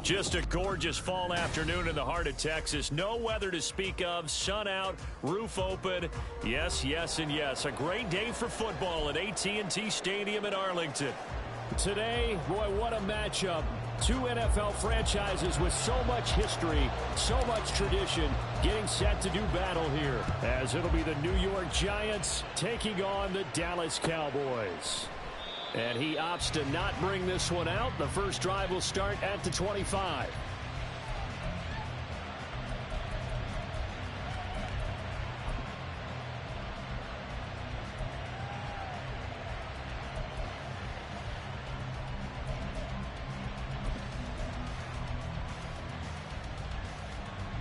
Just a gorgeous fall afternoon in the heart of Texas. No weather to speak of. Sun out, roof open. Yes, yes, and yes. A great day for football at AT&T Stadium in Arlington. Today, boy, what a matchup. Two NFL franchises with so much history, so much tradition, getting set to do battle here, as it'll be the New York Giants taking on the Dallas Cowboys. And he opts to not bring this one out. The first drive will start at the 25.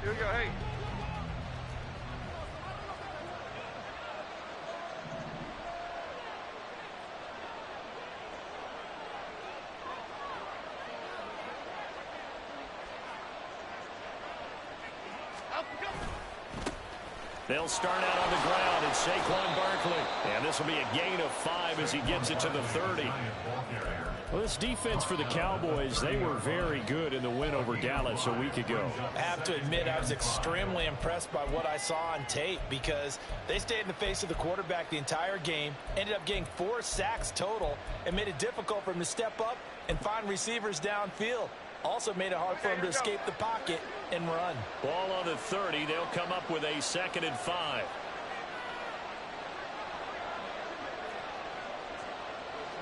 Here we go, hey. They'll start out on the ground and Saquon Barkley. And this will be a gain of 5 as he gets it to the 30. Well, this defense for the Cowboys, they were very good in the win over Dallas a week ago. I have to admit, I was extremely impressed by what I saw on tape because they stayed in the face of the quarterback the entire game, ended up getting 4 sacks total, and made it difficult for him to step up and find receivers downfield. Also made it hard for him to escape the pocket and run. Ball on the 30. They'll come up with a 2nd and 5.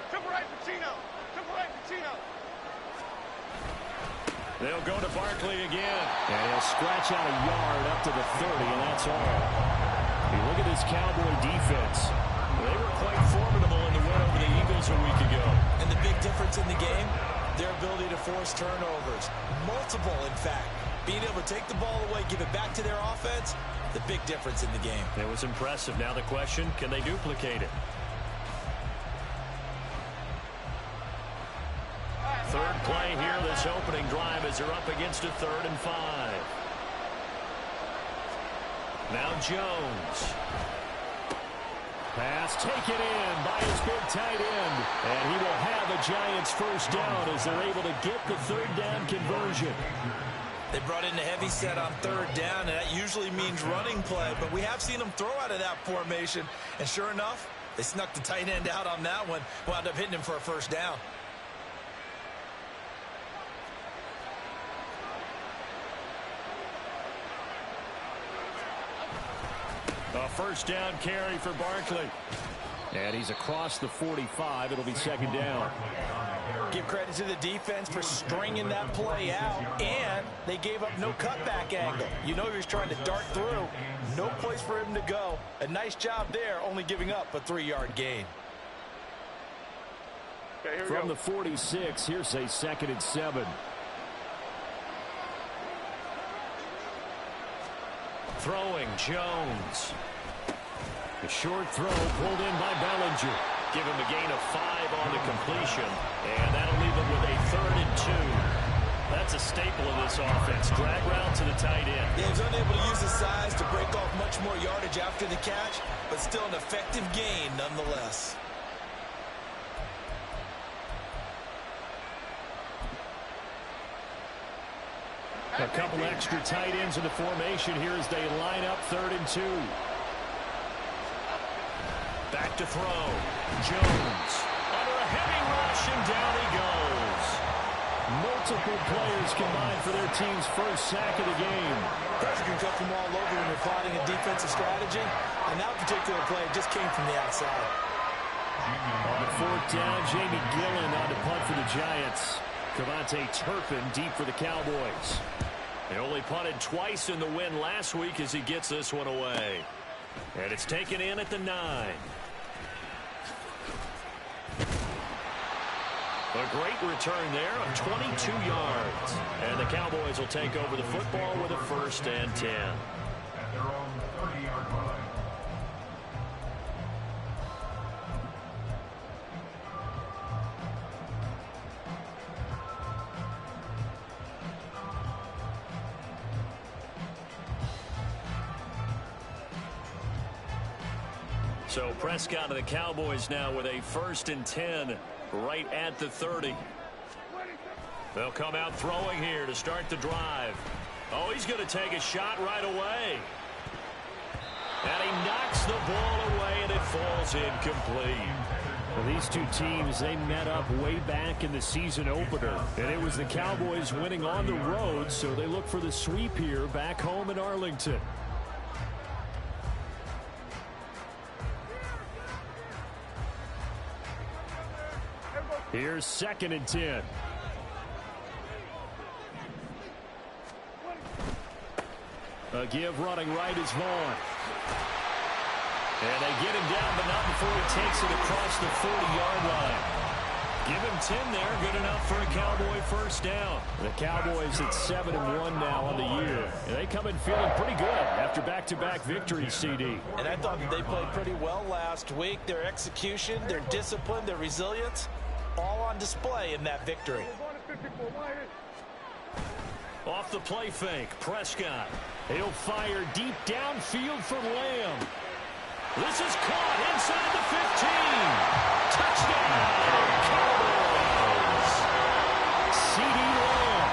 Triple right, Pacino. Triple right, Pacino. They'll go to Barkley again. And he'll scratch out a yard up to the 30, and that's all. Hey, look at this Cowboy defense. They were quite formidable in the win over the Eagles a week ago. And the big difference in the game, their ability to force turnovers. Multiple, in fact. Being able to take the ball away, give it back to their offense, the big difference in the game. It was impressive. Now the question, can they duplicate it? Third play here, this opening drive as they're up against a 3rd and 5. Now Jones. Pass taken in by his big tight end. And he will have a Giants first down as they're able to get the 3rd down conversion. They brought in a heavy set on 3rd down, and that usually means running play. But we have seen them throw out of that formation. And sure enough, they snuck the tight end out on that one. Wound up hitting him for a first down. A first down carry for Barkley. And he's across the 45. It'll be 2nd down. Give credit to the defense for stringing that play out. And they gave up no cutback angle. You know he was trying to dart through. No place for him to go. A nice job there, only giving up a 3-yard gain. Okay, From the 46, here's a 2nd and 7. Throwing, Jones. A short throw pulled in by Bellinger. Give him a gain of 5 on the completion. And that'll leave him with a 3rd and 2. That's a staple of this offense. Drag route to the tight end. Yeah, he was unable to use his size to break off much more yardage after the catch, but still an effective gain nonetheless. A couple extra tight ends in the formation here as they line up 3rd and 2. Back to throw. Jones under a heavy rush, and down he goes. Multiple players combined for their team's first sack of the game. Pressure can come from all over when you're plotting a defensive strategy, and that particular play just came from the outside. On 4th down, Jamie Gillen on to punt for the Giants. Cavante Turpin deep for the Cowboys. They only punted twice in the win last week as he gets this one away. And it's taken in at the 9. A great return there of 22 yards. And the Cowboys will take over the football with a 1st and 10. At their own 30-yard line. So Prescott and the Cowboys now with a 1st and 10 right at the 30. They'll come out throwing here to start the drive. Oh, he's going to take a shot right away. And he knocks the ball away, and it falls incomplete. Well, these two teams, they met up way back in the season opener. And it was the Cowboys winning on the road, so they look for the sweep here back home in Arlington. Here's 2nd and 10. A give running right is Vaughn. And they get him down, but not before he takes it across the 40-yard line. Give him 10 there, good enough for a Cowboy first down. The Cowboys at 7-1 now on the year. And they come in feeling pretty good after back-to-back victories, CD. And I thought that they played pretty well last week. Their execution, their discipline, their resilience, all on display in that victory. Off the play fake, Prescott. He'll fire deep downfield for Lamb. This is caught inside the 15. Touchdown, Cowboys. CD Lamb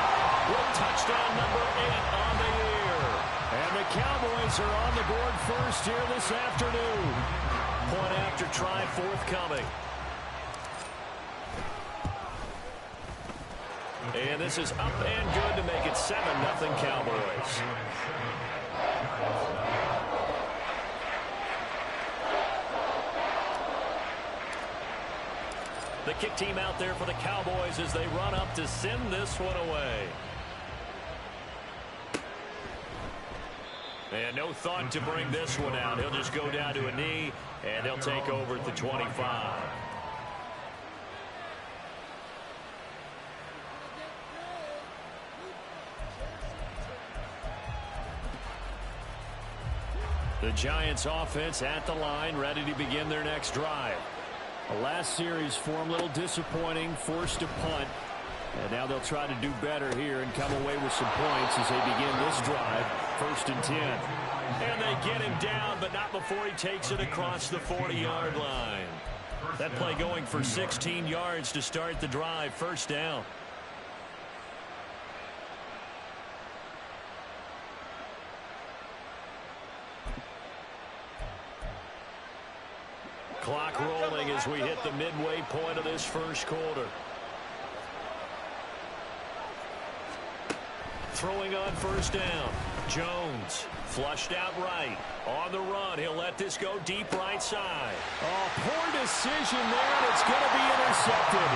with touchdown number 8 on the year. And the Cowboys are on the board first here this afternoon. Point after try forthcoming. And this is up and good to make it 7-0 Cowboys. The kick team out there for the Cowboys as they run up to send this one away. And no thought to bring this one out. He'll just go down to a knee, and they'll take over at the 25. The Giants offense at the line, ready to begin their next drive. The last series for them a little disappointing, forced to punt. And now they'll try to do better here and come away with some points as they begin this drive, 1st and 10. And they get him down, but not before he takes it across the 40-yard line. That play going for 16 yards to start the drive, 1st down. Clock rolling as we hit the midway point of this first quarter. Throwing on 1st down. Jones flushed out right. On the run, he'll let this go deep right side. Oh, poor decision there, and it's going to be intercepted.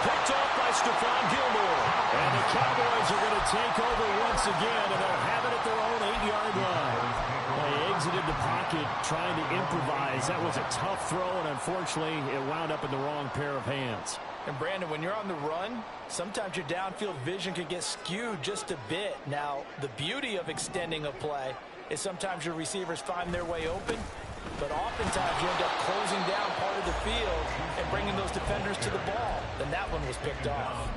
Picked off by Stephon Gilmore. And the Cowboys are going to take over once again, and they'll have it at their own 8-yard line. They exited the pocket trying to improvise. That was a tough throw, and unfortunately, it wound up in the wrong pair of hands. And Brandon, when you're on the run, sometimes your downfield vision can get skewed just a bit. Now, the beauty of extending a play is sometimes your receivers find their way open, but oftentimes you end up closing down part of the field and bringing those defenders to the ball. Then that one was picked off.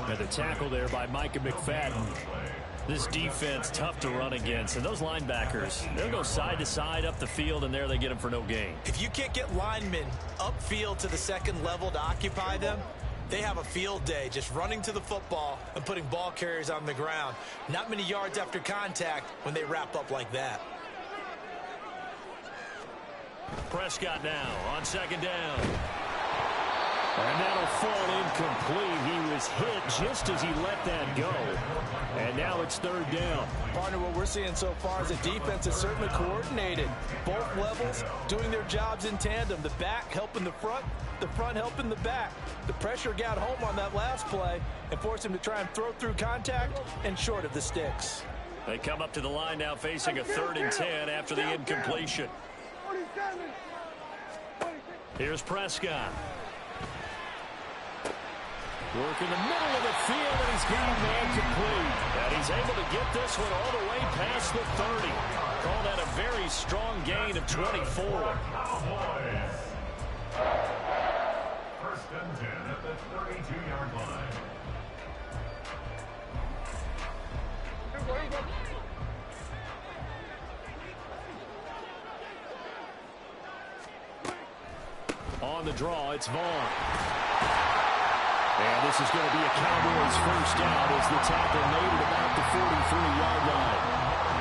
And the tackle there by Micah McFadden. This defense tough to run against, and those linebackers, they'll go side to side up the field, and there they get them for no gain. If you can't get linemen upfield to the second level to occupy them, they have a field day just running to the football and putting ball carriers on the ground. Not many yards after contact when they wrap up like that. Prescott now on 2nd down. And that'll fall incomplete. He was hit just as he let that go. And now it's 3rd down. Partner, what we're seeing so far is a defense that's certainly coordinated. Both levels doing their jobs in tandem. The back helping the front helping the back. The pressure got home on that last play and forced him to try and throw through contact and short of the sticks. They come up to the line now facing a 3rd and 10 after the incompletion. Here's Prescott. Work in the middle of the field, and he's got a man complete. And he's able to get this one all the way past the 30. Call that a very strong gain of 24. 1st and 10 at the 32-yard line. On the draw, it's Vaughn. And this is going to be a Cowboys first down as the tackle made at about the 43-yard line.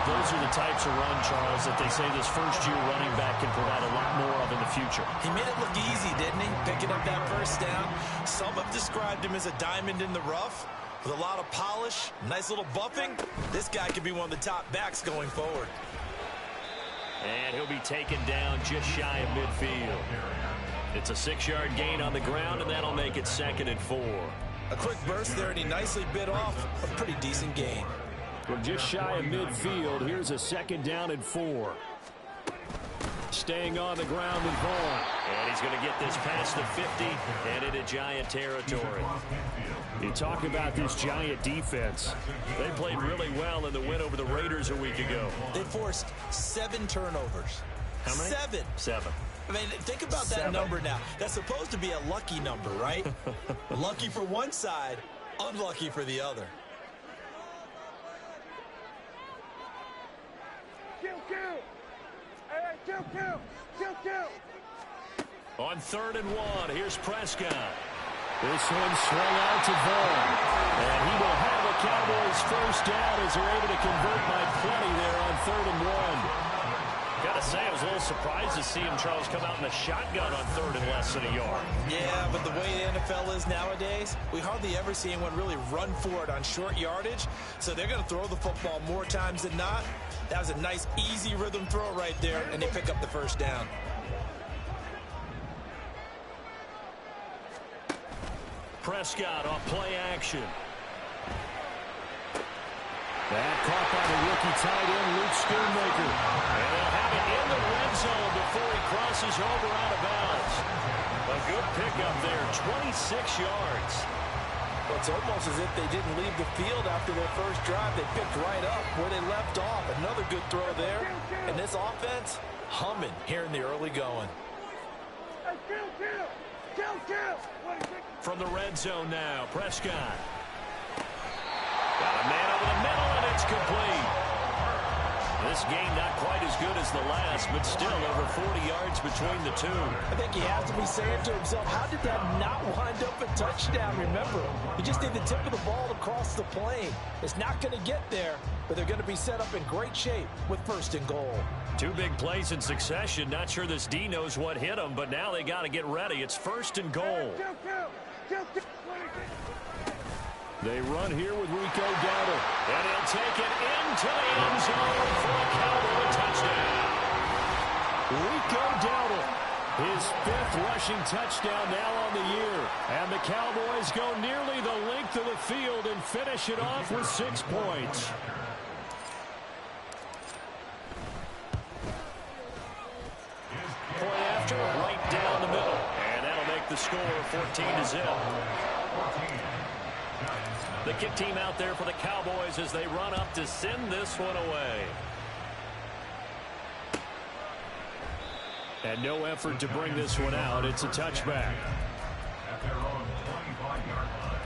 Those are the types of run, Charles, that they say this first-year running back can provide a lot more of in the future. He made it look easy, didn't he? Picking up that first down. Some have described him as a diamond in the rough with a lot of polish, nice little buffing. This guy could be one of the top backs going forward. And he'll be taken down just shy of midfield. It's a 6-yard gain on the ground, and that'll make it 2nd and 4. A quick burst there, and he nicely bit off a pretty decent gain. From just shy of midfield, here's a 2nd down and 4. Staying on the ground with Vaughn. And he's going to get this past the 50 and into Giant territory. You talk about this Giant defense. They played really well in the win over the Raiders a week ago. They forced 7 turnovers. How many? 7. 7. I mean, think about that number now. That's supposed to be a lucky number, right? Lucky for one side, unlucky for the other. On 3rd and 1, here's Prescott. This one swung out to Vaughn. And he will have a Cowboys first down as they're able to convert by plenty there on 3rd and 1. Gotta say, I was a little surprised to see him, Charles, come out in a shotgun on 3rd and less than a yard. Yeah, but the way the NFL is nowadays, we hardly ever see anyone really run for it on short yardage. So they're going to throw the football more times than not. That was a nice, easy rhythm throw right there, and they pick up the first down. Prescott off play action. That caught by the rookie tight end, Luke Schoonmaker. And they'll have it in the red zone before he crosses over out of bounds. A good pickup there, 26 yards. Well, it's almost as if they didn't leave the field after their first drive. They picked right up where they left off. Another good throw there. And this offense, humming here in the early going. From the red zone now, Prescott. Got a man over the middle, and it's complete. This game not quite as good as the last, but still over 40 yards between the two. I think he has to be saying to himself, how did that not wind up a touchdown? Remember, you just need the tip of the ball to cross the plane. It's not going to get there, but they're going to be set up in great shape with 1st and goal. 2 big plays in succession. Not sure this D knows what hit him, but now they got to get ready. It's 1st and goal. They run here with Rico Dowdle. And he'll take it into the end zone for a Cowboy touchdown. Rico Dowdle, his 5th rushing touchdown now on the year. And the Cowboys go nearly the length of the field and finish it off with 6 points. Point after, right down the middle. And that'll make the score 14-0. The kick team out there for the Cowboys as they run up to send this one away. And no effort to bring this one out. It's a touchback. At their own 25-yard line.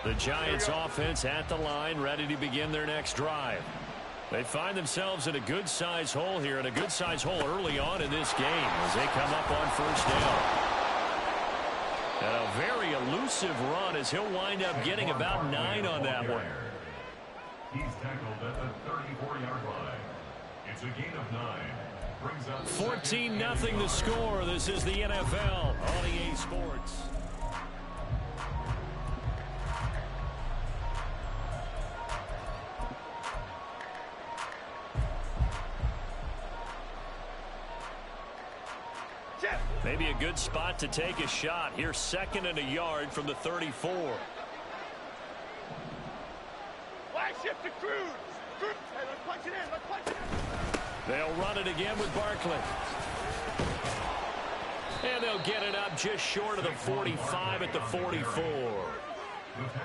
The Giants offense at the line, ready to begin their next drive. They find themselves in a good-sized hole here, and a good-sized hole early on in this game as they come up on 1st down. And a very elusive run as he'll wind up getting about 9 on that one. He's tackled at the 34-yard line. It's a gain of 9. Brings up 14-0 the score. This is the NFL on EA Sports. Maybe a good spot to take a shot. Here's 2nd and a yard from the 34. Flag shift to Cruz. Cruz. Hey, let's punch it in. Let's punch it in. They'll run it again with Barkley. And they'll get it up just short of the 45 at the 44.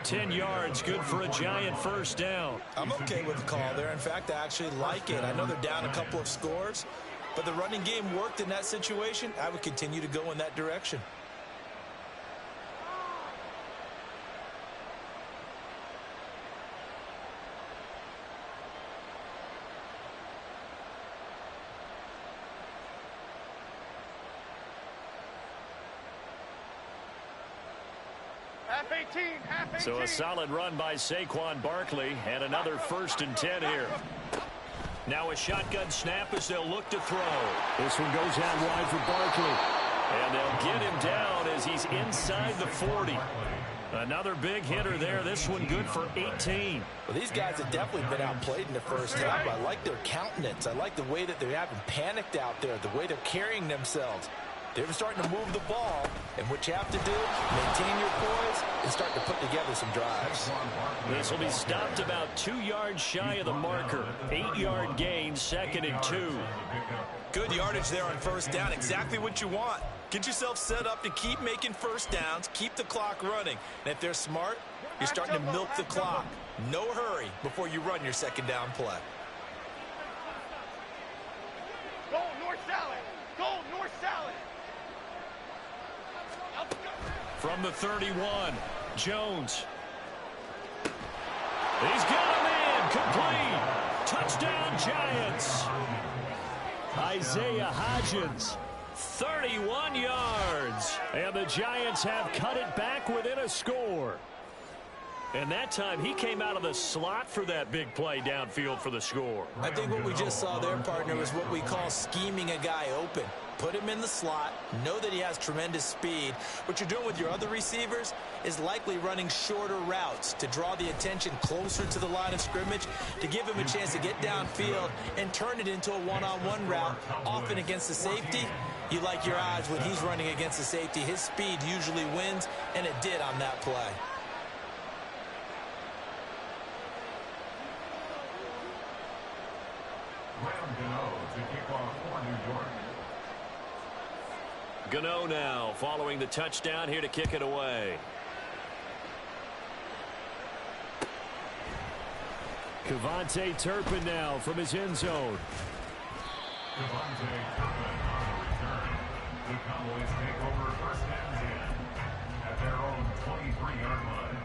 10 yards, good for a Giant first down. I'm okay with the call there. In fact, I actually like it. I know they're down a couple of scores, but the running game worked in that situation. I would continue to go in that direction. Half 18, half 18. So a solid run by Saquon Barkley, and another 1st and 10 here. Now a shotgun snap as they'll look to throw. This one goes out wide for Barkley. And they'll get him down as he's inside the 40. Another big hitter there. This one good for 18. Well, these guys have definitely been outplayed in the first half. I like their countenance. I like the way that they haven't panicked out there, the way they're carrying themselves. They're starting to move the ball, and what you have to do, maintain your poise and start to put together some drives. This will be stopped about 2 yards shy of the marker. 8-yard gain, 2nd and 2. Good yardage there on 1st down. Exactly what you want. Get yourself set up to keep making 1st downs, keep the clock running. And if they're smart, you're starting to milk the clock. No hurry before you run your 2nd down play. Go, North Salad. Go, North Salad. From the 31, Jones. He's got him in. Complete. Touchdown, Giants. Isaiah Hodgins. 31 yards. And the Giants have cut it back within a score. And that time he came out of the slot for that big play downfield for the score. I think what we just saw there, partner, was what we call scheming a guy open. Put him in the slot, know that he has tremendous speed. What you're doing with your other receivers is likely running shorter routes to draw the attention closer to the line of scrimmage, to give him a chance to get downfield and turn it into a one-on-one route, often against the safety. You like your odds when he's running against the safety. His speed usually wins, and it did on that play. Gano now following the touchdown here to kick it away. Kevontae Turpin now from his end zone. Kevontae Turpin on the return. The Cowboys take over 1st and 10 at their own 23-yard line.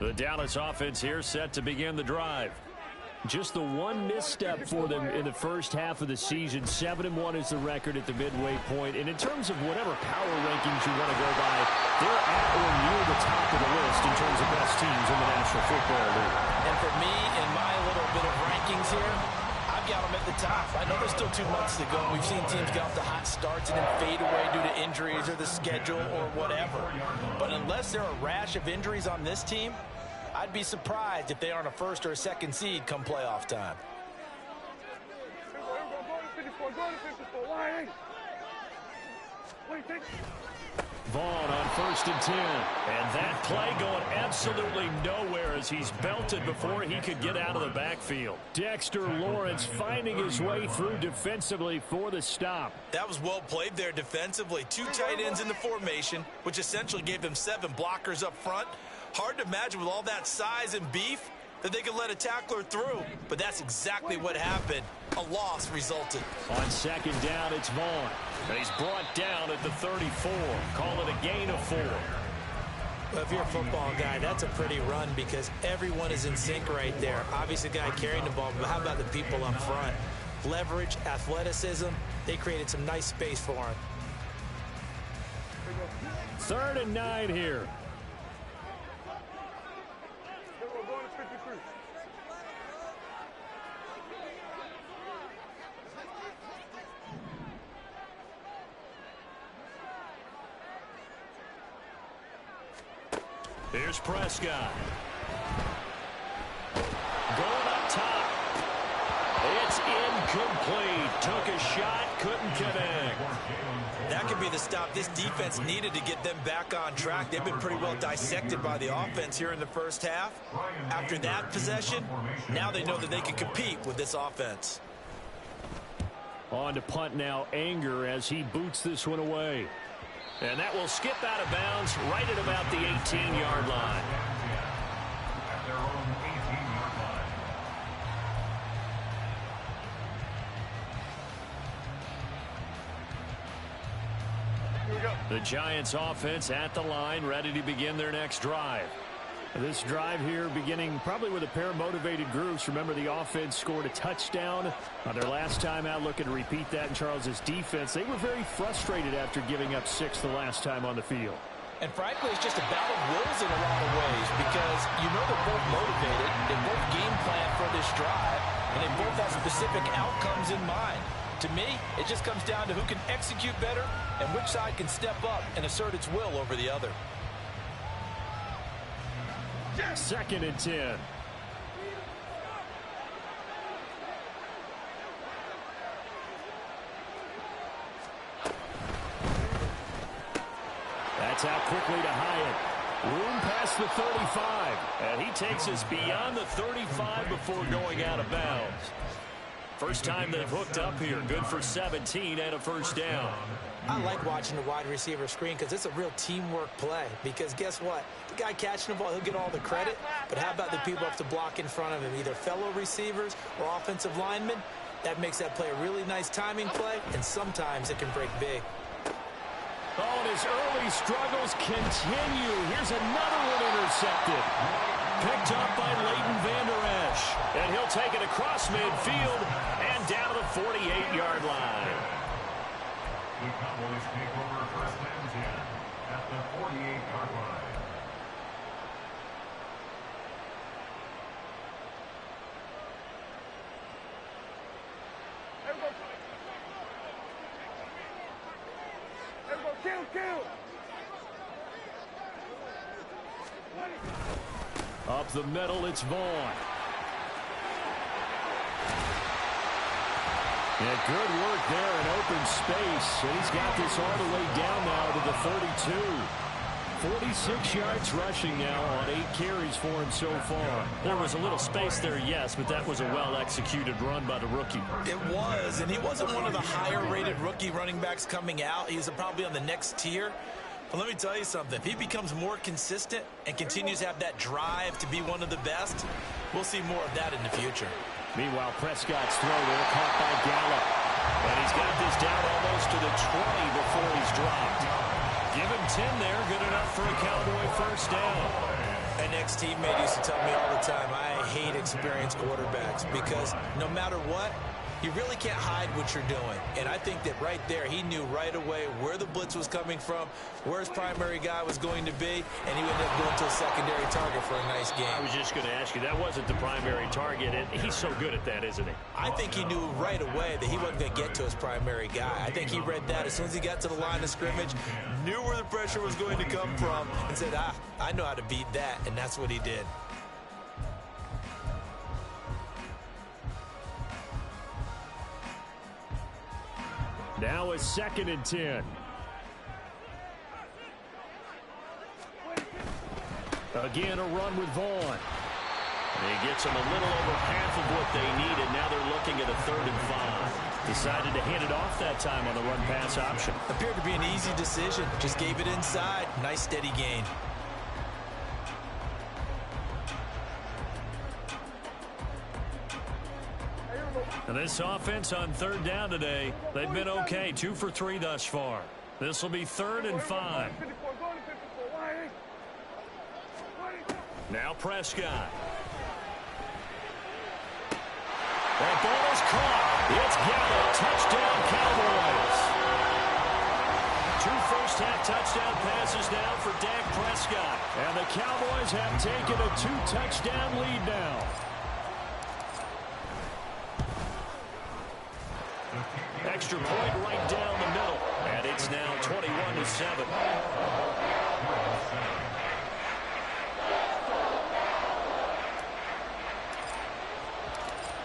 The Dallas offense here set to begin the drive. Just the one misstep for them in the first half of the season. 7-1 is the record at the midway point. And in terms of whatever power rankings you want to go by, they're at or near the top of the list in terms of best teams in the National Football League. And for me, in my little bit of rankings here, I've got them at the top. I know there's still 2 months to go. We've seen teams get off to hot starts and then fade away due to injuries or the schedule or whatever. But unless there are a rash of injuries on this team, I'd be surprised if they aren't a 1st or a 2nd seed come playoff time. Vaughn on 1st and 10. And that play going absolutely nowhere as he's belted before he could get out of the backfield. Dexter Lawrence finding his way through defensively for the stop. That was well played there defensively. 2 tight ends in the formation, which essentially gave them 7 blockers up front. Hard to imagine with all that size and beef that they could let a tackler through, but that's exactly what happened. A loss resulted. On 2nd down, it's Vaughn. And he's brought down at the 34. Call it a gain of 4. Well, if you're a football guy, that's a pretty run because everyone is in sync right there. Obviously, the guy carrying the ball, but how about the people up front? Leverage, athleticism, they created some nice space for him. 3rd and 9 here. Here's Prescott. Going up top. It's incomplete. Took a shot, couldn't connect. That could be the stop this defense needed to get them back on track. They've been pretty well dissected by the offense here in the first half. After that possession, now they know that they can compete with this offense. On to punt now, Anger as he boots this one away. And that will skip out of bounds right at about the 18-yard line. At their own 18-yard line. The Giants offense at the line, ready to begin their next drive. This drive here beginning probably with a pair of motivated groups. Remember, the offense scored a touchdown on their last time out. Looking to repeat that in Charles's defense. They were very frustrated after giving up 6 the last time on the field. And frankly, it's just a battle of wills in a lot of ways because you know they're both motivated. They both game plan for this drive, and they both have specific outcomes in mind. To me, it just comes down to who can execute better and which side can step up and assert its will over the other. 2nd and 10. That's out quickly to Hyatt. Room past the 35. And he takes us beyond the 35 before going out of bounds. First time they've hooked up here. Good for 17 and a first down. I like watching the wide receiver screen because it's a real teamwork play. Because guess what? The guy catching the ball, he'll get all the credit. But how about the people up to block in front of him, either fellow receivers or offensive linemen? That makes that play a really nice timing play, and sometimes it can break big. Oh, and his early struggles continue. Here's another one intercepted. Picked up by Leighton Vander Esch. And he'll take it across midfield and down to the 48-yard line. The Cowboys take over 1st and 10 at the 48-yard line. Everybody, kill! Up the middle, it's Vaughn. Yeah, good work there in open space. And he's got this all the way down now to the 32. 46 yards rushing now on 8 carries for him so far. There was a little space there, yes, but that was a well-executed run by the rookie. It was, and he wasn't one of the higher-rated rookie running backs coming out. He's probably on the next tier. But let me tell you something. If he becomes more consistent and continues to have that drive to be one of the best, we'll see more of that in the future. Meanwhile, Prescott's throw there caught by Gallup. And he's got this down almost to the 20 before he's dropped. Give him 10 there. Good enough for a Cowboy first down. An ex-teammate used to tell me all the time, I hate experienced quarterbacks because no matter what, you really can't hide what you're doing. And I think that right there, he knew right away where the blitz was coming from, where his primary guy was going to be, and he ended up going to a secondary target for a nice game. I was just going to ask you, that wasn't the primary target, and he's so good at that, isn't he? I think he knew right away that he wasn't going to get to his primary guy. I think he read that as soon as he got to the line of scrimmage, knew where the pressure was going to come from, and said, I know how to beat that, and that's what he did. Now a 2nd and 10. Again, a run with Vaughn. And he gets them a little over half of what they needed. Now they're looking at a 3rd and 5. Decided to hand it off that time on the run-pass option. Appeared to be an easy decision. Just gave it inside. Nice, steady gain. And this offense on 3rd down today, they've been okay. 2 for 3 thus far. This will be 3rd and 5. Now Prescott. That ball is caught. It's Gallup. Touchdown, Cowboys. 2 first-half touchdown passes now for Dak Prescott. And the Cowboys have taken a 2-touchdown lead now. Extra point right down the middle. And it's now 21-7.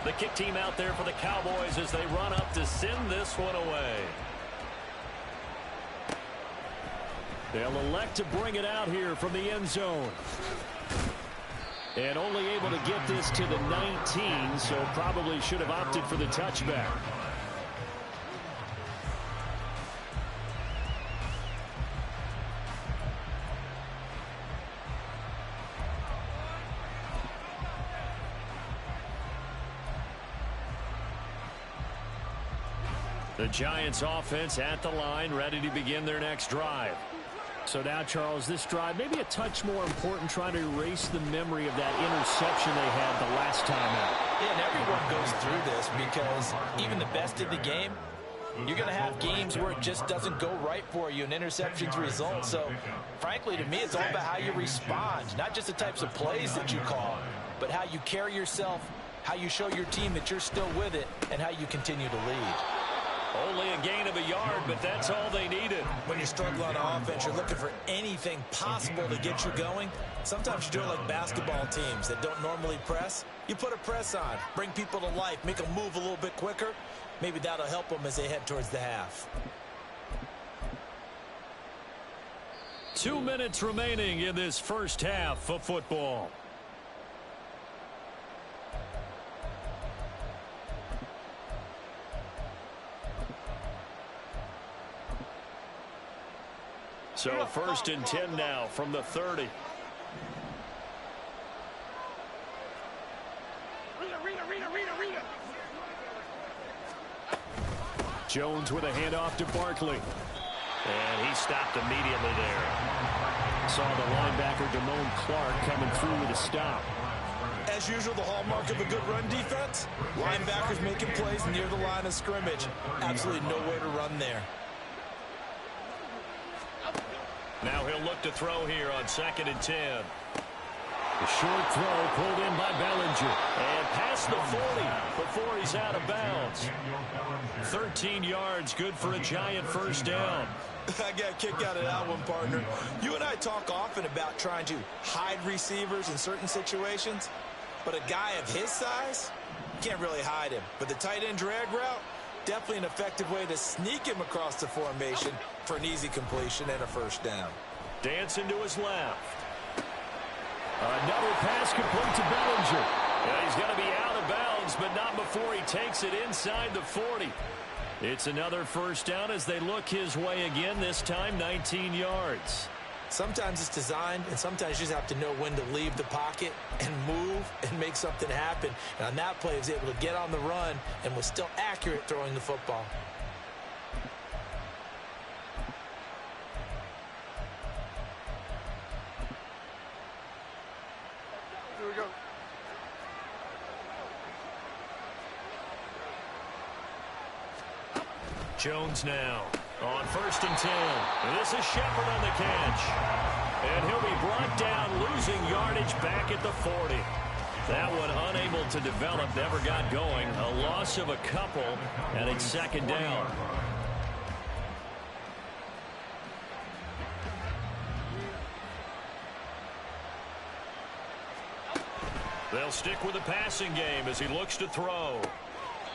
The kick team out there for the Cowboys as they run up to send this one away. They'll elect to bring it out here from the end zone. And only able to get this to the 19, so probably should have opted for the touchback. The Giants offense at the line, ready to begin their next drive. So now, Charles, this drive maybe a touch more important, trying to erase the memory of that interception they had the last time out. Yeah, and everyone goes through this because even the best of the game, you're going to have games where it just doesn't go right for you and interceptions result. So, frankly, to me, it's all about how you respond, not just the types of plays that you call, but how you carry yourself, how you show your team that you're still with it, and how you continue to lead. Only a gain of a yard, but that's all they needed. When you struggle on offense, you're looking for anything possible to get you going. Sometimes you do it like basketball teams that don't normally press. You put a press on, bring people to life, make them move a little bit quicker. Maybe that'll help them as they head towards the half. 2 minutes remaining in this first half of football. So 1st and 10 now from the 30. Jones with a handoff to Barkley. And he stopped immediately there. Saw the linebacker Damone Clark coming through with a stop. As usual, the hallmark of a good run defense, linebackers making plays near the line of scrimmage. Absolutely nowhere to run there. Now he'll look to throw here on 2nd and 10. The short throw pulled in by Bellinger. And past the 40 before he's out of bounds. 13 yards, good for a giant first down. I got a kick out of that one, partner. You and I talk often about trying to hide receivers in certain situations, but a guy of his size, you can't really hide him. But the tight end drag route, definitely an effective way to sneak him across the formation for an easy completion and a first down. Dancing to his left. Another pass complete to Bellinger. Yeah, he's going to be out of bounds, but not before he takes it inside the 40. It's another first down as they look his way again, this time 19 yards. Sometimes it's designed, and sometimes you just have to know when to leave the pocket and move and make something happen. And on that play, he was able to get on the run and was still accurate throwing the football. Here we go. Jones now on 1st and 10. And this is Shepard on the catch. And he'll be brought down, losing yardage back at the 40. That one unable to develop, never got going. A loss of a couple, and it's 2nd down. They'll stick with the passing game as he looks to throw.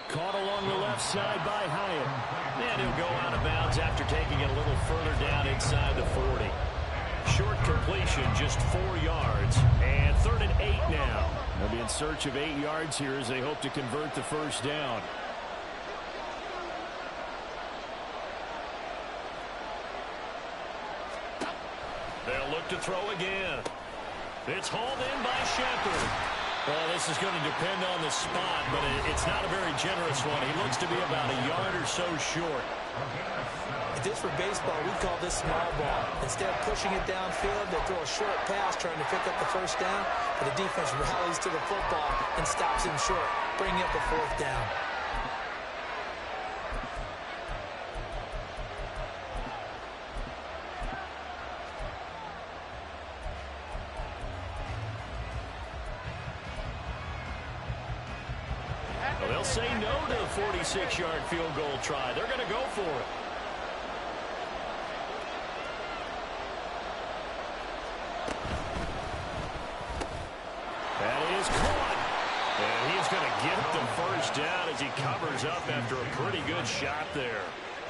Caught along the left side by Hyatt. And he'll go out of bounds after taking it a little further down inside the 40. Short completion, just 4 yards. And 3rd and 8 now. They'll be in search of 8 yards here as they hope to convert the first down. They'll look to throw again. It's hauled in by Shepard. Well, this is going to depend on the spot, but it's not a very generous one. He looks to be about a yard or so short. If this were baseball, we'd call this small ball. Instead of pushing it downfield, they throw a short pass trying to pick up the first down, but the defense rallies to the football and stops him short, bringing up a 4th down. Well, they'll say no to the 46-yard field goal try. They're going to go for it. That is caught. And he's going to get the first down as he covers up after a pretty good shot there.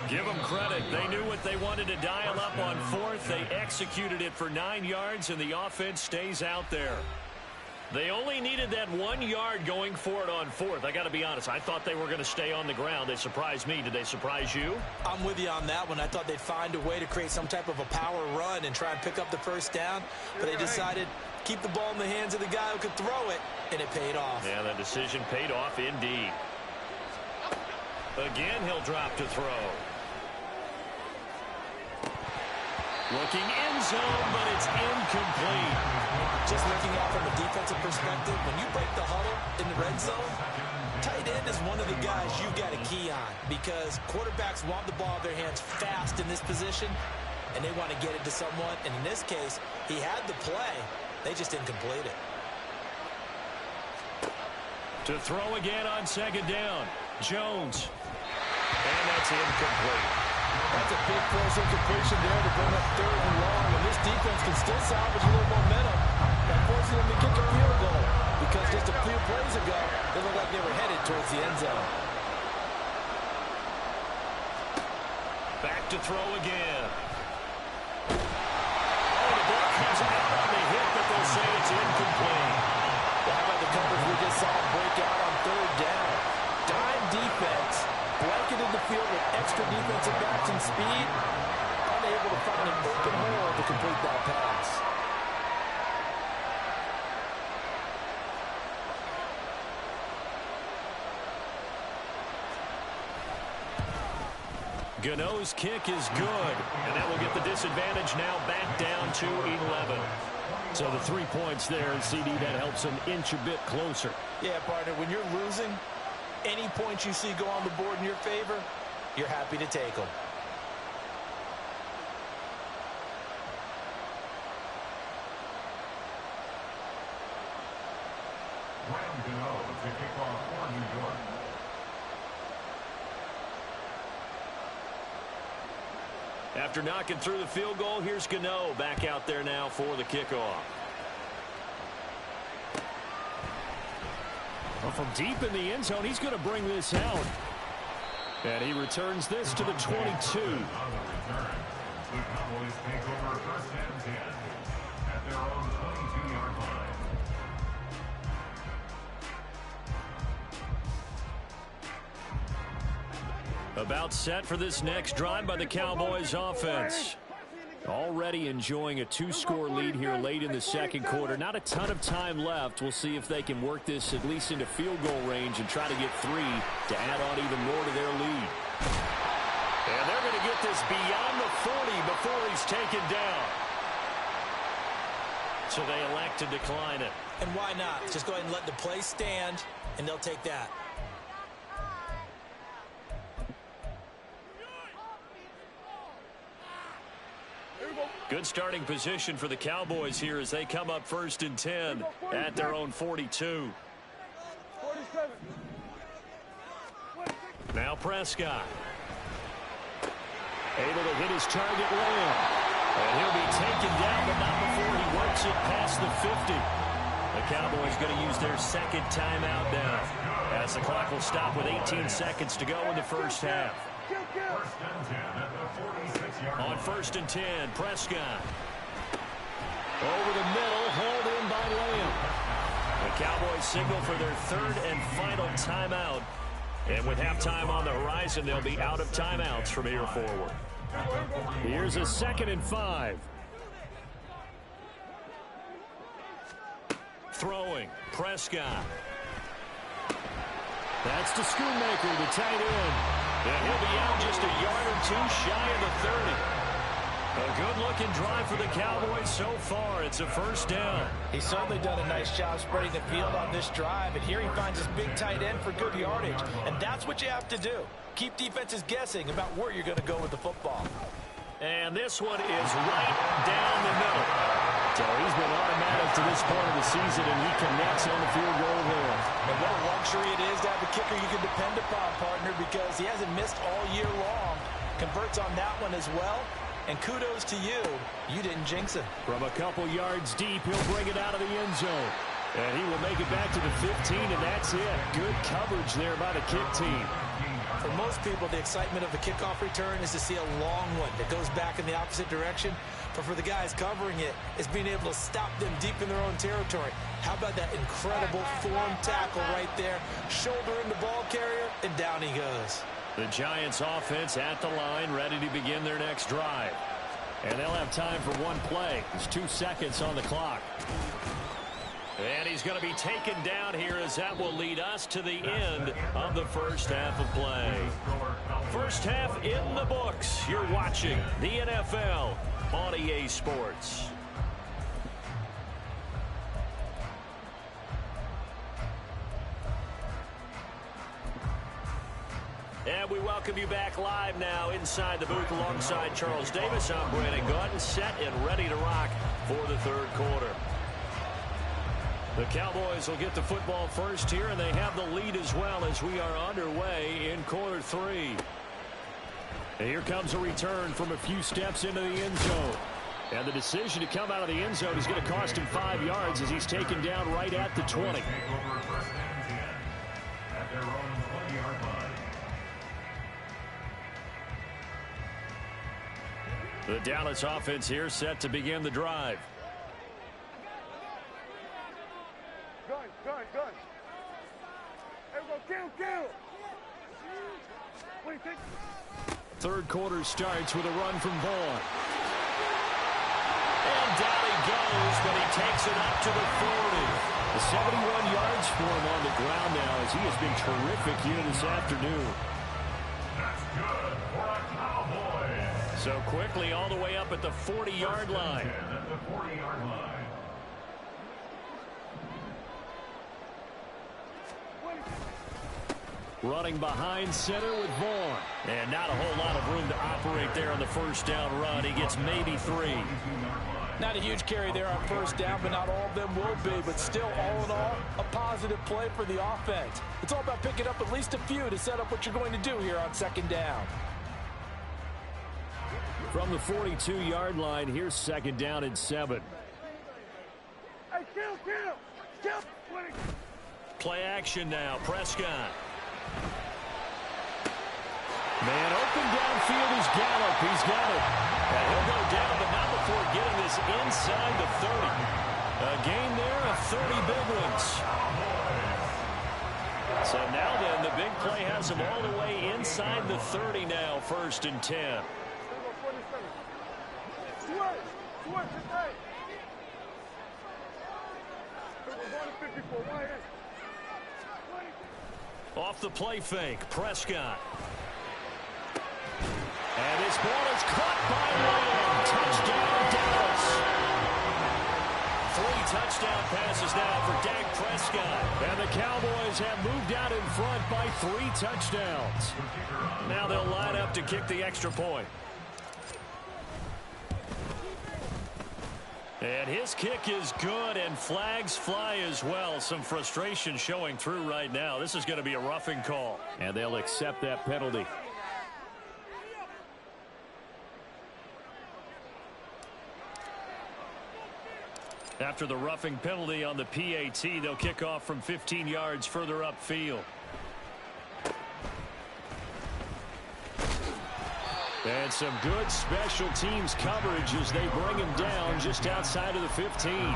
Give them credit. They knew what they wanted to dial up on 4th. They executed it for 9 yards, and the offense stays out there. They only needed that 1 yard going for it on 4th. I got to be honest. I thought they were going to stay on the ground. They surprised me. Did they surprise you? I'm with you on that one. I thought they'd find a way to create some type of a power run and try and pick up the first down, but they decided to keep the ball in the hands of the guy who could throw it, and it paid off. Yeah, that decision paid off indeed. Again, he'll drop to throw. Looking end zone, but it's incomplete. Just looking out from a defensive perspective, when you break the huddle in the red zone, tight end is one of the guys you've got to key on because quarterbacks want the ball in their hands fast in this position, and they want to get it to someone. And in this case, he had the play. They just didn't complete it. To throw again on second down. Jones. And that's incomplete. That's a big force incompletion there to bring up 3rd and long. And this defense can still salvage a little momentum by forcing them to kick a field goal. Because just a few plays ago, they looked like they were headed towards the end zone. Back to throw again. Oh, the ball comes out on the hit, but they'll say it's incomplete. How about the coverage we just saw break out on 3rd down? Dime defense, blanketed the field with extra defensive backs and speed, unable to find an open hole to complete that pass. Gano's kick is good, and that will get the disadvantage now back down to 11. So the 3 points there, and CD, that helps them inch a bit closer. Yeah, partner, when you're losing, any points you see go on the board in your favor, you're happy to take them. Graham Gano to kick off for New York. After knocking through the field goal, here's Gano back out there now for the kickoff. Well, from deep in the end zone, he's going to bring this out. And he returns this to the 22. On the return, the Cowboys take over 1st and 10 at their own 22-yard line. About set for this next drive by the Cowboys offense. Already enjoying a 2-score lead here late in the second quarter. Not a ton of time left. We'll see if they can work this at least into field goal range and try to get 3 to add on even more to their lead. And they're going to get this beyond the 40 before he's taken down. So they elect to decline it. And why not? Just go ahead and let the play stand, and they'll take that. Good starting position for the Cowboys here as they come up 1st and 10 at their own 42. Now Prescott. Able to hit his target Lamb. And he'll be taken down, but not before he works it past the 50. The Cowboys going to use their second timeout now as the clock will stop with 18 seconds to go in the first half. 1st and 10 at the 46-yard line. On 1st and 10, Prescott. Over the middle, hauled in by Lamb. The Cowboys signal for their 3rd and final timeout. And with halftime on the horizon, they'll be out of timeouts from here forward. Here's a 2nd and 5. Throwing, Prescott. That's to Schoonmaker, the tight end. And he'll be out just a yard or 2 shy of the 30. A good-looking drive for the Cowboys so far. It's a 1st down. He's certainly done a nice job spreading the field on this drive, and here he finds his big tight end for good yardage. And that's what you have to do. Keep defenses guessing about where you're going to go with the football. And this one is right down the middle. So he's been automatic to this point of the season, and he connects on the field goal there. And what a luxury it is to have a kicker you can depend upon, partner, because he hasn't missed all year long. Converts on that one as well. And kudos to you. You didn't jinx him. From a couple yards deep, he'll bring it out of the end zone. And he will make it back to the 15, and that's it. Good coverage there by the kick team. For most people, the excitement of the kickoff return is to see a long one that goes back in the opposite direction. But for the guys covering it, it's being able to stop them deep in their own territory. How about that incredible form tackle right there? Shoulder in the ball carrier, and down he goes. The Giants offense at the line, ready to begin their next drive. And they'll have time for one play. There's 2 seconds on the clock. And he's going to be taken down here as that will lead us to the end of the first half of play. First half in the books. You're watching the NFL on EA Sports. And we welcome you back live now inside the booth alongside Charles Davis. I'm Brandon Gordon, set and ready to rock for the third quarter. The Cowboys will get the football first here, and they have the lead as well as we are underway in quarter three. And here comes a return from a few steps into the end zone. And the decision to come out of the end zone is going to cost him 5 yards as he's taken down right at the 20. The Dallas offense here set to begin the drive. Gun. There we go, kill. What do you think? Third quarter starts with a run from Vaughn. And down he goes, but he takes it up to the 40. 71 yards for him on the ground now as he has been terrific here this afternoon. That's good for a Cowboy. So quickly all the way up at the 40-yard line. At the 40-yard line. Running behind center with Vaughn. And not a whole lot of room to operate there on the first down run. He gets maybe 3. Not a huge carry there on first down, but not all of them will be. But still, all in all, a positive play for the offense. It's all about picking up at least a few to set up what you're going to do here on second down. From the 42-yard line, here's second down and 7. Hey, kill. Play action now. Prescott. Man open downfield is Gallup. He's got it. And he'll go down, but not before getting this inside the 30. A gain there of 30 big ones. So now then, the big play has him all the way inside the 30 now, 1st and 10. Off the play fake, Prescott. And his ball is caught by Lamb. Touchdown, Dallas. 3 touchdown passes now for Dak Prescott. And the Cowboys have moved out in front by 3 touchdowns. Now they'll line up to kick the extra point. And his kick is good, and flags fly as well. Some frustration showing through right now. This is going to be a roughing call. And they'll accept that penalty. After the roughing penalty on the PAT, they'll kick off from 15 yards further upfield. And some good special teams coverage as they bring him down just outside of the 15.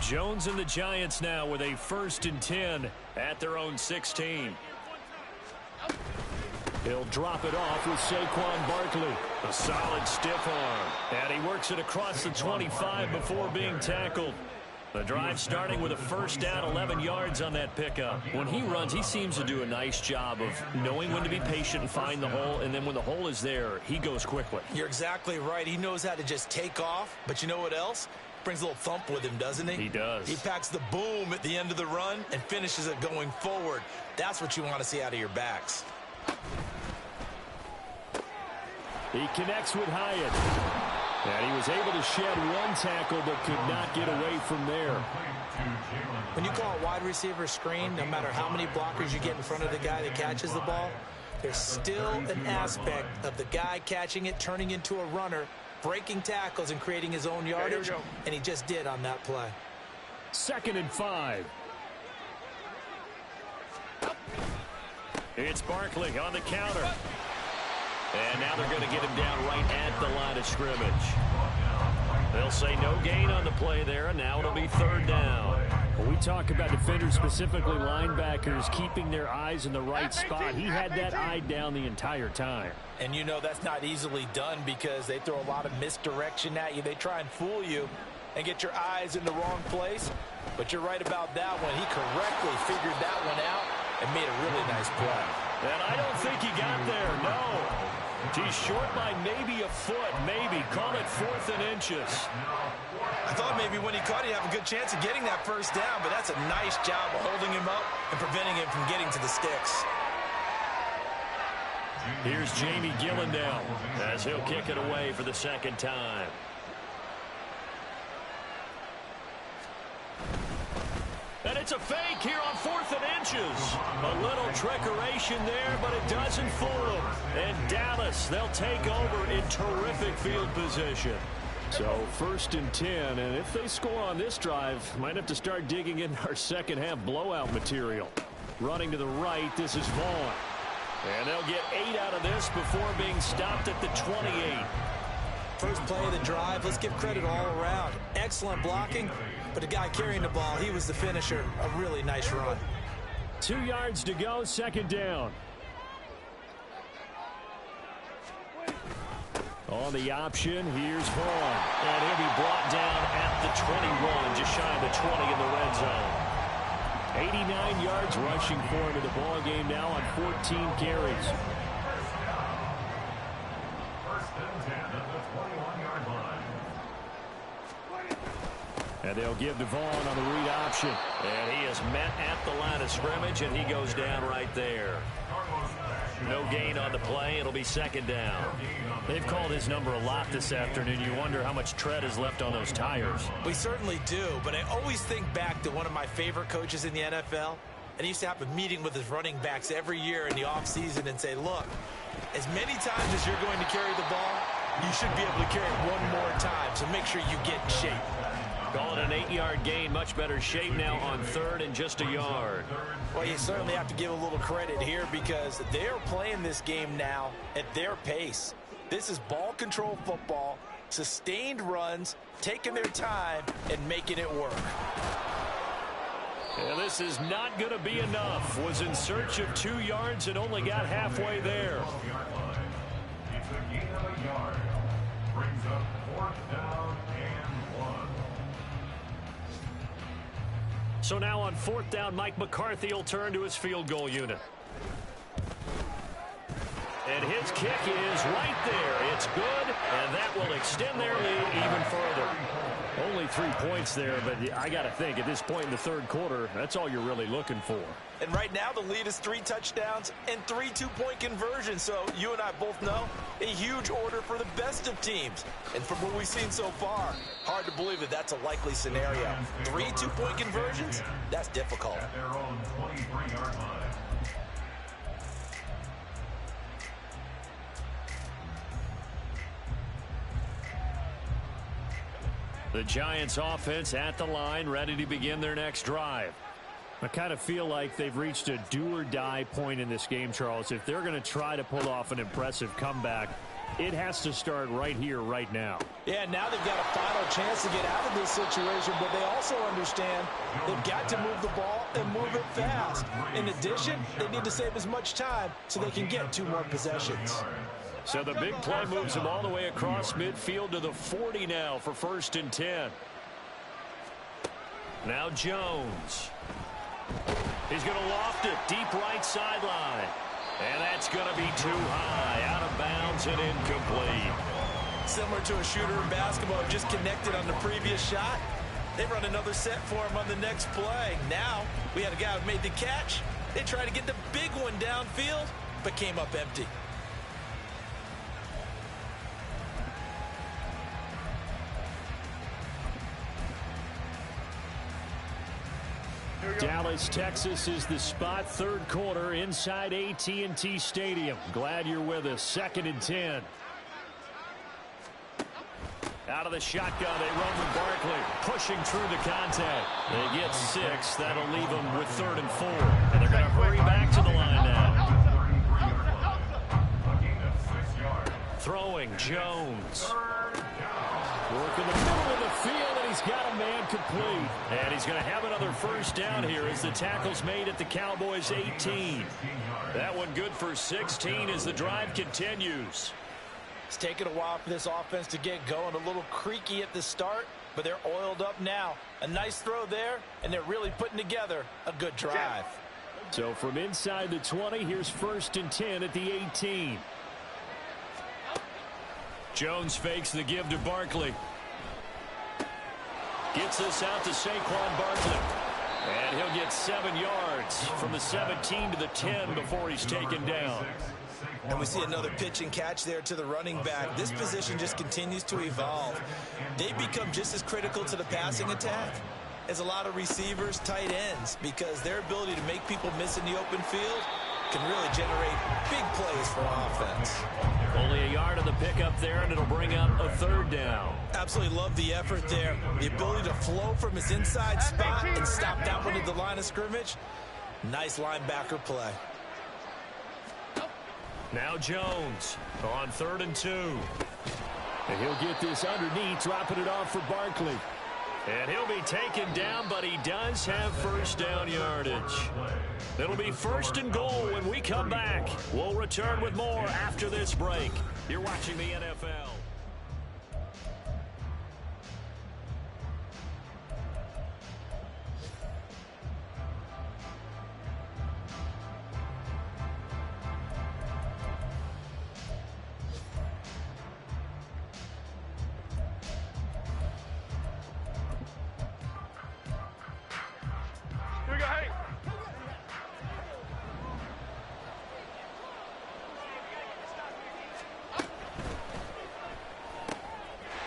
Jones and the Giants now with a 1st and 10 at their own 16. He'll drop it off with Saquon Barkley. A solid stiff arm. And he works it across the 25 before being tackled. The drive starting with a 1st down, 11 yards on that pickup. When he runs, he seems to do a nice job of knowing when to be patient and find the hole, and then when the hole is there, he goes quickly. You're exactly right. He knows how to just take off, but you know what else? Brings a little thump with him, doesn't he? He does. He packs the boom at the end of the run and finishes it going forward. That's what you want to see out of your backs. He connects with Hyatt. And he was able to shed 1 tackle but could not get away from there. When you call a wide receiver screen, no matter how many blockers you get in front of the guy that catches the ball, there's still an aspect of the guy catching it, turning into a runner, breaking tackles and creating his own yardage, and he just did on that play. 2nd and 5. It's Barkley on the counter. And now they're going to get him down right at the line of scrimmage. They'll say no gain on the play there, and now it'll be 3rd down. When we talk about defenders, specifically linebackers, keeping their eyes in the right spot, he had that eye down the entire time. And you know that's not easily done because they throw a lot of misdirection at you. They try and fool you and get your eyes in the wrong place. But you're right about that one. He correctly figured that one out and made a really nice play. And I don't think he got there, no. He's short by maybe a foot, maybe. Call it 4th and inches. I thought maybe when he caught, he'd have a good chance of getting that first down, but that's a nice job of holding him up and preventing him from getting to the sticks. Here's Jamie Gillandale as he'll kick it away for the second time. And it's a fake here on 4th and inches. A little trickeration there, but it doesn't fool them. And Dallas, they'll take over in terrific field position. So 1st and 10, and if they score on this drive, might have to start digging in our second half blowout material. Running to the right, this is Vaughn. And they'll get 8 out of this before being stopped at the 28. First play of the drive, let's give credit all around. Excellent blocking, but the guy carrying the ball, he was the finisher. A really nice run. 2 yards to go, second down. On the option, here's Vaughn. And he'll be brought down at the 21, just shy of the 20 in the red zone. 89 yards rushing for him in the ball game now on 14 carries. And they'll give to Vaughn on the read option. And he is met at the line of scrimmage, and he goes down right there. No gain on the play. It'll be second down. They've called his number a lot this afternoon. You wonder how much tread is left on those tires. We certainly do, but I always think back to one of my favorite coaches in the NFL. And he used to have a meeting with his running backs every year in the offseason and say, look, as many times as you're going to carry the ball, you should be able to carry it one more time, so make sure you get in shape. Call it an 8-yard gain. Much better shape now on 3rd and just a yard. Well, you certainly have to give a little credit here because they're playing this game now at their pace. This is ball control football, sustained runs, taking their time, and making it work. Yeah, this is not going to be enough. Was in search of 2 yards and only got halfway there. It's a gain of a yard. Brings up 4th down and 1. So now on 4th down, Mike McCarthy will turn to his field goal unit. And his kick is right there. It's good, and that will extend their lead even further. Only 3 points there, but I got to think at this point in the 3rd quarter, that's all you're really looking for. And right now the lead is 3 touchdowns and 3 two-point conversions. So you and I both know a huge order for the best of teams. And from what we've seen so far, hard to believe that that's a likely scenario. 3 two-point conversions? That's difficult. At their own 23-yard line. The Giants offense at the line, ready to begin their next drive. I kind of feel like they've reached a do-or-die point in this game, Charles. If they're going to try to pull off an impressive comeback, it has to start right here, right now. Yeah, now they've got a final chance to get out of this situation, but they also understand they've got to move the ball and move it fast. In addition, they need to save as much time so they can get 2 more possessions. So the big play moves him all the way across midfield to the 40 now for 1st and 10. Now Jones. He's going to loft it deep right sideline. And that's going to be too high, out of bounds and incomplete. Similar to a shooter in basketball who just connected on the previous shot. They run another set for him on the next play. Now we had a guy who made the catch. They tried to get the big one downfield, but came up empty. Dallas, Texas is the spot. 3rd quarter inside AT&T Stadium. Glad you're with us. 2nd and 10. Out of the shotgun, they run with Barkley, pushing through the contact. They get 6. That'll leave them with 3rd and 4. And they're going to hurry back to the line now. Throwing Jones. Work in the middle of the field, and he's got a man complete. And he's going to have another first down here as the tackle's made at the Cowboys' 18. That one good for 16 as the drive continues. It's taken a while for this offense to get going. A little creaky at the start, but they're oiled up now. A nice throw there, and they're really putting together a good drive. So from inside the 20, here's 1st and 10 at the 18. Jones fakes the give to Barkley. Gets this out to Saquon Barkley. And he'll get 7 yards from the 17 to the 10 before he's taken down. And we see another pitch and catch there to the running back. This position just continues to evolve. They become just as critical to the passing attack as a lot of receivers, tight ends, because their ability to make people miss in the open field can really generate big plays for offense. Only a yard of the pickup there, and it'll bring up a 3rd down. Absolutely love the effort there. The ability to flow from his inside spot and stop that one at the line of scrimmage. Nice linebacker play. Now Jones on 3rd and 2. And he'll get this underneath, dropping it off for Barkley. And he'll be taken down, but he does have first down yardage. It'll be 1st and goal when we come back. We'll return with more after this break. You're watching the NFL. Here we go, hey.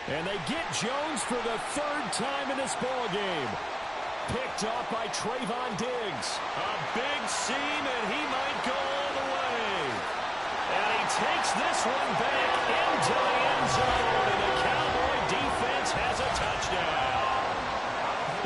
And they get Jones for the 3rd time in this ball game. Picked off by Trayvon Diggs. A big seam, and he might go all the way. And he takes this one back into the end zone, and the Cowboy defense has a touchdown.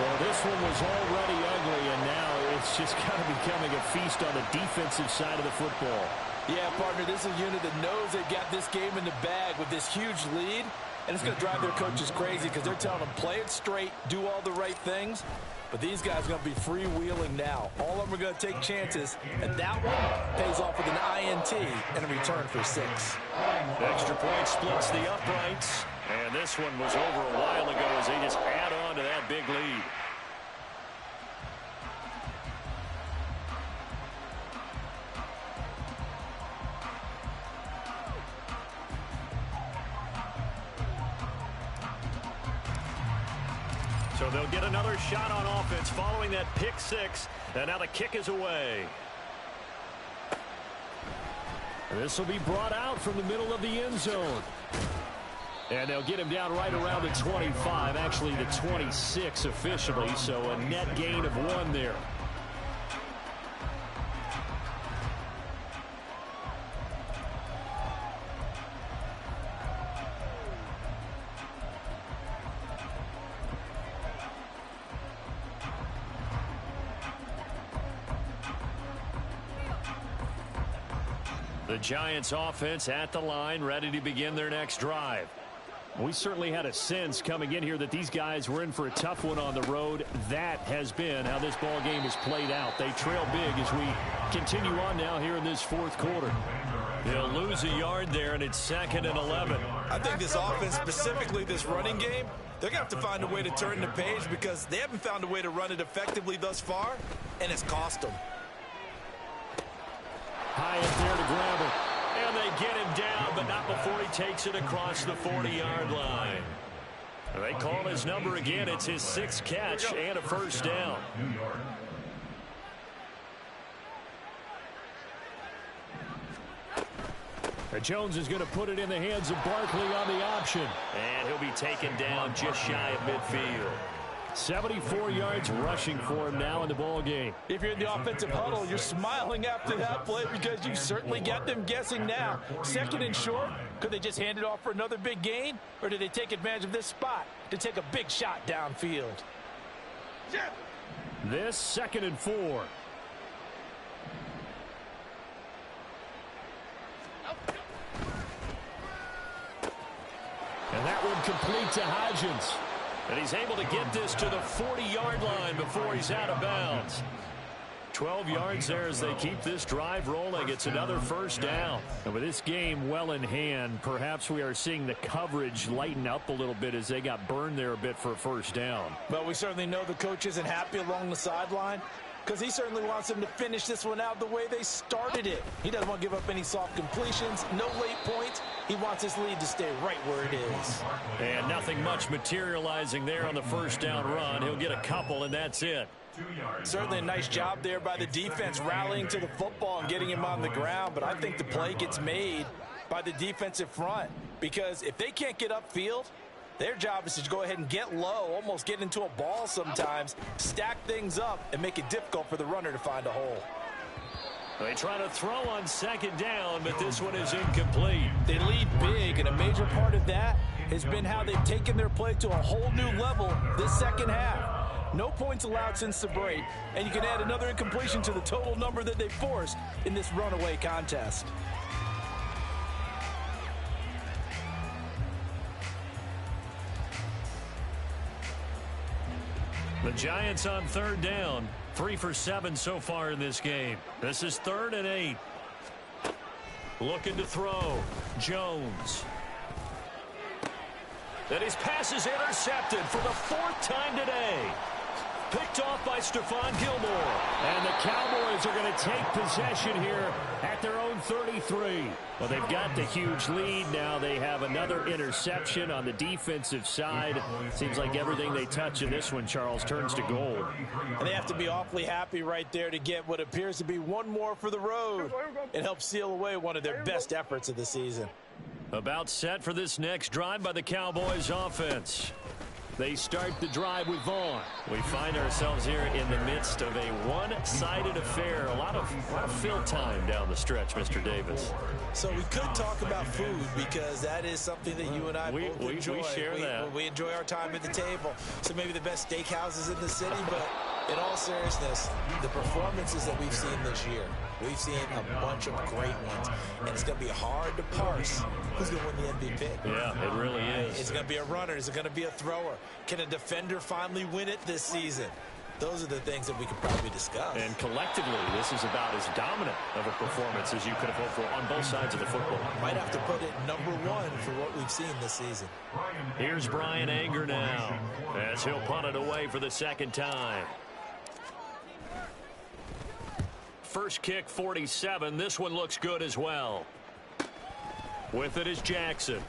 Well, this one was already ugly, and now it's just kind of becoming a feast on the defensive side of the football. Yeah, partner, this is a unit that knows they've got this game in the bag with this huge lead, and it's going to drive their coaches crazy because they're telling them play it straight, do all the right things. But these guys are going to be freewheeling now. All of them are going to take chances, and that one pays off with an INT and a return for 6. Extra point splits the uprights, and this one was over a while ago as they just add on to that big lead. So they'll get another shot on offense following that pick 6, and now the kick is away. This will be brought out from the middle of the end zone. And they'll get him down right around the 25, actually the 26 officially, so a net gain of 1 there. The Giants offense at the line, ready to begin their next drive. We certainly had a sense coming in here that these guys were in for a tough one on the road. That has been how this ball game has played out. They trail big as we continue on now here in this 4th quarter. They'll lose a yard there, and it's 2nd and 11. I think this offense, specifically this running game, they're going to have to find a way to turn the page because they haven't found a way to run it effectively thus far, and it's cost them. High up there to grab it. And they get him down, but not before he takes it across the 40-yard line. They call his number again. It's his 6th catch and a first down. Jones is going to put it in the hands of Barkley on the option. And he'll be taken down just shy of midfield. 74 yards rushing for him now in the ball game. If you're in the offensive huddle, you're smiling after that play because you certainly got them guessing now. 2nd and short, could they just hand it off for another big gain? Or did they take advantage of this spot to take a big shot downfield? This 2nd and 4. And that one complete to Hodgins. And he's able to get this to the 40-yard line before he's out of bounds. 12 yards there as they keep this drive rolling. It's another first down. And with this game well in hand, perhaps we are seeing the coverage lighten up a little bit as they got burned there a bit for a first down. But we certainly know the coach isn't happy along the sideline because he certainly wants them to finish this one out the way they started it. He doesn't want to give up any soft completions, no late points. He wants his lead to stay right where it is. And nothing much materializing there on the first down run. He'll get a couple, and that's it. Certainly a nice job there by the defense rallying to the football and getting him on the ground, but I think the play gets made by the defensive front because if they can't get upfield, their job is to go ahead and get low, almost get into a ball sometimes, stack things up, and make it difficult for the runner to find a hole. They try to throw on second down, but this one is incomplete. They lead big, and a major part of that has been how they've taken their play to a whole new level this second half. No points allowed since the break, and you can add another incompletion to the total number that they forced in this runaway contest. The Giants on third down. 3 for 7 so far in this game. This is 3rd and 8. Looking to throw. Jones. And his pass is intercepted for the 4th time today. Picked off by Stephon Gilmore. And the Cowboys are going to take possession here at their own 33. Well, they've got the huge lead. Now they have another interception on the defensive side. Seems like everything they touch in this one, Charles, turns to gold. And they have to be awfully happy right there to get what appears to be one more for the road. It helps seal away one of their best efforts of the season. About set for this next drive by the Cowboys offense. They start the drive with Vaughn. We find ourselves here in the midst of a one-sided affair. A lot of fill time down the stretch, Mr. Davis. So we could talk about food because that is something that you and I both enjoy. We share that. We enjoy our time at the table. So maybe the best steakhouses in the city, but in all seriousness, the performances that we've seen this year, we've seen a bunch of great ones. And it's going to be hard to parse who's going to win the MVP. Yeah, it really is. Is it going to be a runner? Is it going to be a thrower? Can a defender finally win it this season? Those are the things that we could probably discuss. And collectively, this is about as dominant of a performance as you could have hoped for on both sides of the football. Might have to put it number 1 for what we've seen this season. Here's Brian Anger now as he'll punt it away for the 2nd time. First kick, 47. This one looks good as well. With it is Jackson.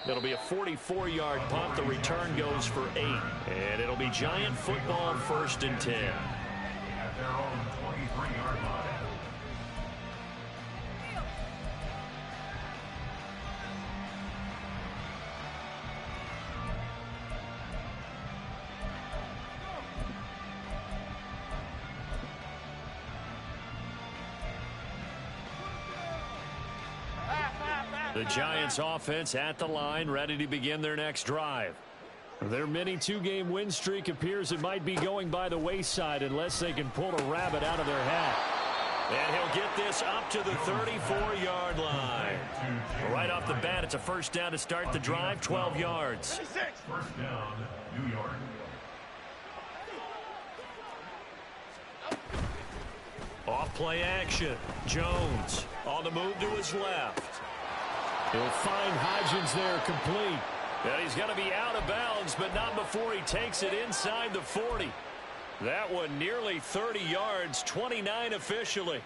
It'll be a 44-yard punt. The return goes for 8. And it'll be Giant football, 1st and 10. At their own 23-yard line. The Giants offense at the line, ready to begin their next drive. Their mini 2-game win streak appears it might be going by the wayside unless they can pull a rabbit out of their hat. And he'll get this up to the 34-yard line. Right off the bat, it's a first down to start the drive, 12 yards. First down, New York. Off play action. Jones on the move to his left. He'll find Hodgins there complete. And he's going to be out of bounds, but not before he takes it inside the 40. That one nearly 30 yards, 29 officially.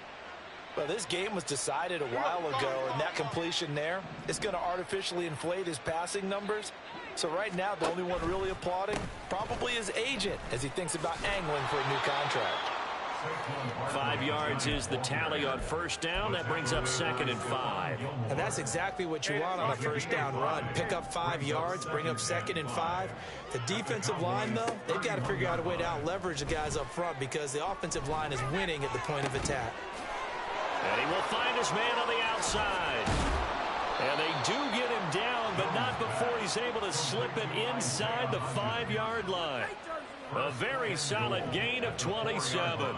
Well, this game was decided a while ago, and that completion there is going to artificially inflate his passing numbers. So right now, the only one really applauding probably his agent as he thinks about angling for a new contract. 5 yards is the tally on first down. That brings up 2nd and 5. And that's exactly what you want on a first down run. Pick up 5 yards, bring up 2nd and 5. The defensive line, though, they've got to figure out a way to out-leverage the guys up front because the offensive line is winning at the point of attack. And he will find his man on the outside. And they do get him down, but not before he's able to slip it inside the 5-yard line. A very solid gain of 27.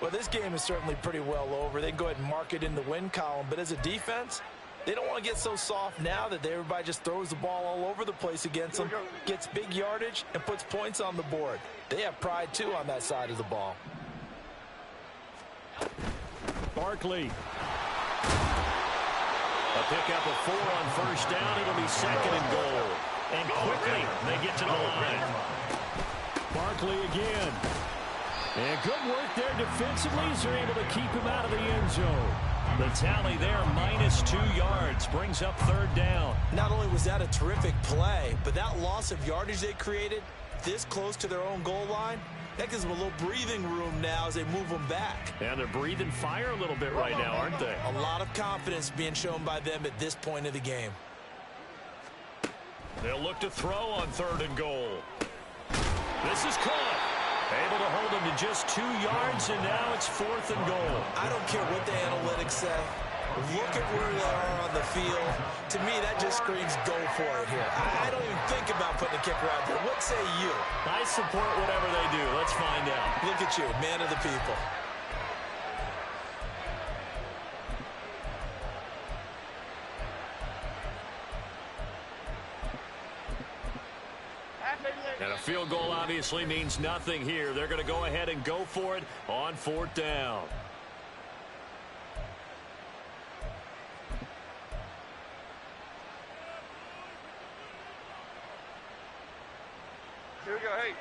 Well, this game is certainly pretty well over. They can go ahead and mark it in the win column. But as a defense, They don't want to get so soft now that everybody just throws the ball all over the place against them, gets big yardage, and puts points on the board. They have pride, too, on that side of the ball. Barkley. A pickup of 4 on first down. It'll be 2nd and goal. And quickly, they get to the line. Barkley again. And good work there defensively as they're able to keep him out of the end zone. The tally there, -2 yards, brings up 3rd down. Not only was that a terrific play, but that loss of yardage they created this close to their own goal line, that gives them a little breathing room now as they move them back. And they're breathing fire a little bit right now, aren't they? A lot of confidence being shown by them at this point of the game. They'll look to throw on 3rd and goal. This is caught. Able to hold him to just 2 yards, and now it's 4th and goal. I don't care what the analytics say. Look at where they are on the field. To me, that just screams go for it here. I don't even think about putting a kicker out there. What say you? I support whatever they do. Let's find out. Look at you, man of the people. And a field goal obviously means nothing here. They're going to go ahead and go for it on 4th down. Here we go, hey.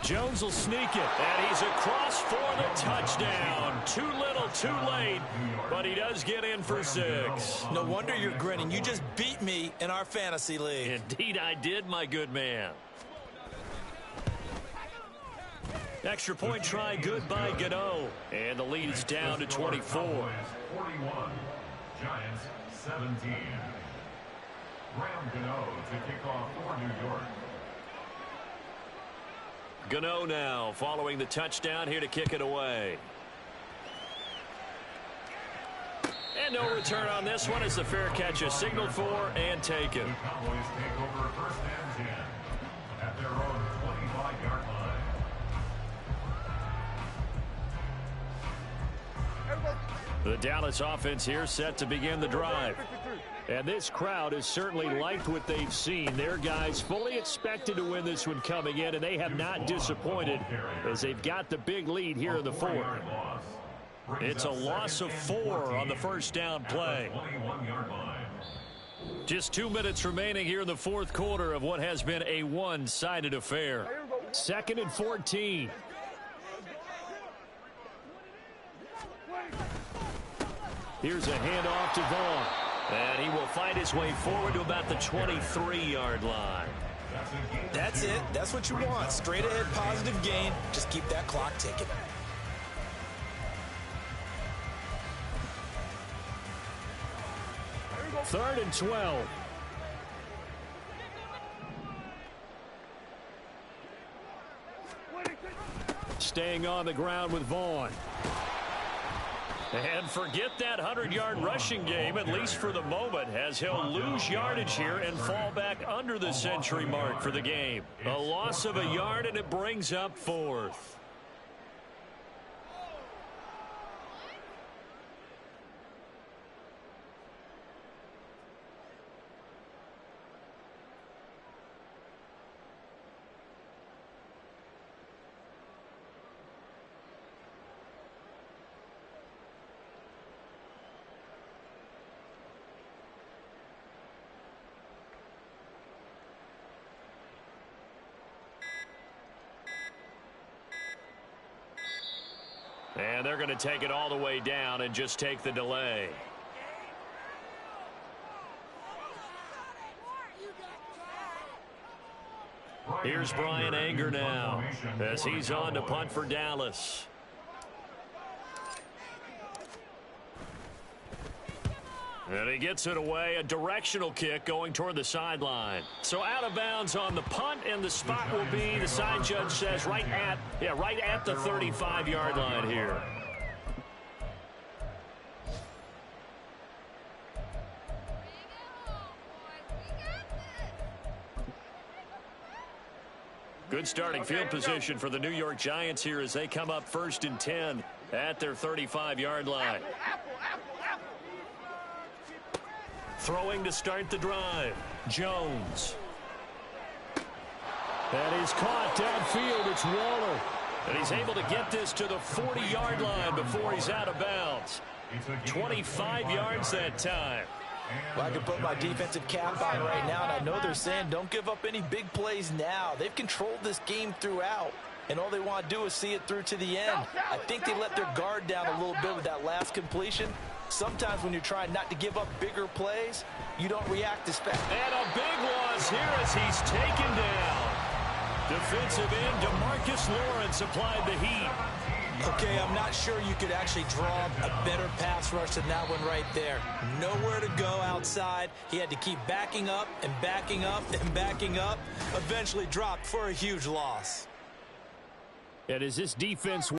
Jones will sneak it, and he's across for the touchdown. Too little, too late, but he does get in for 6. No wonder you're grinning. You just beat me in our fantasy league. Indeed I did, my good man. Extra point try good by Gano, and the lead is down to 24. 41, Giants 17. Graham Gano to kick off for New York. Gano now following the touchdown here to kick it away. And no return on this one as the fair catch is signaled for and taken. The Cowboys take over 1st and 10 at their own 25-yard line. The Dallas offense here set to begin the drive. And this crowd has certainly liked what they've seen. Their guys fully expected to win this one coming in, and they have not disappointed as they've got the big lead here in the 4th. It's a loss of 4 on the first down play. Just 2 minutes remaining here in the 4th quarter of what has been a one-sided affair. 2nd and 14. Here's a handoff to Vaughn. And he will fight his way forward to about the 23-yard line. That's it. That's what you want. Straight ahead positive gain. Just keep that clock ticking. Third and 12. Staying on the ground with Vaughn. And forget that 100-yard rushing game, at least for the moment, as he'll lose yardage here and fall back under the century mark for the game. A loss of a yard, and it brings up 4th. And they're going to take it all the way down and just take the delay. Here's Brian Anger now as he's on to punt for Dallas. And he gets it away, a directional kick going toward the sideline. So out of bounds on the punt, and the spot will be, the sign judge says, right at the 35-yard line here. Good starting field position for the New York Giants here as they come up 1st and 10 at their 35-yard line. Throwing to start the drive, Jones. And he's caught downfield. It's Waller. And he's able to get this to the 40-yard line before he's out of bounds. 25 yards that time. Well, I can put my defensive cap on right now, and I know they're saying don't give up any big plays now. They've controlled this game throughout, and all they want to do is see it through to the end. I think they let their guard down a little bit with that last completion. Sometimes when you're trying not to give up bigger plays, you don't react as fast. And a big loss here as he's taken down. Defensive end DeMarcus Lawrence applied the heat. Okay, I'm not sure you could actually draw a better pass rush than that one right there. Nowhere to go outside. He had to keep backing up and backing up and backing up. Eventually dropped for a huge loss. And as this defense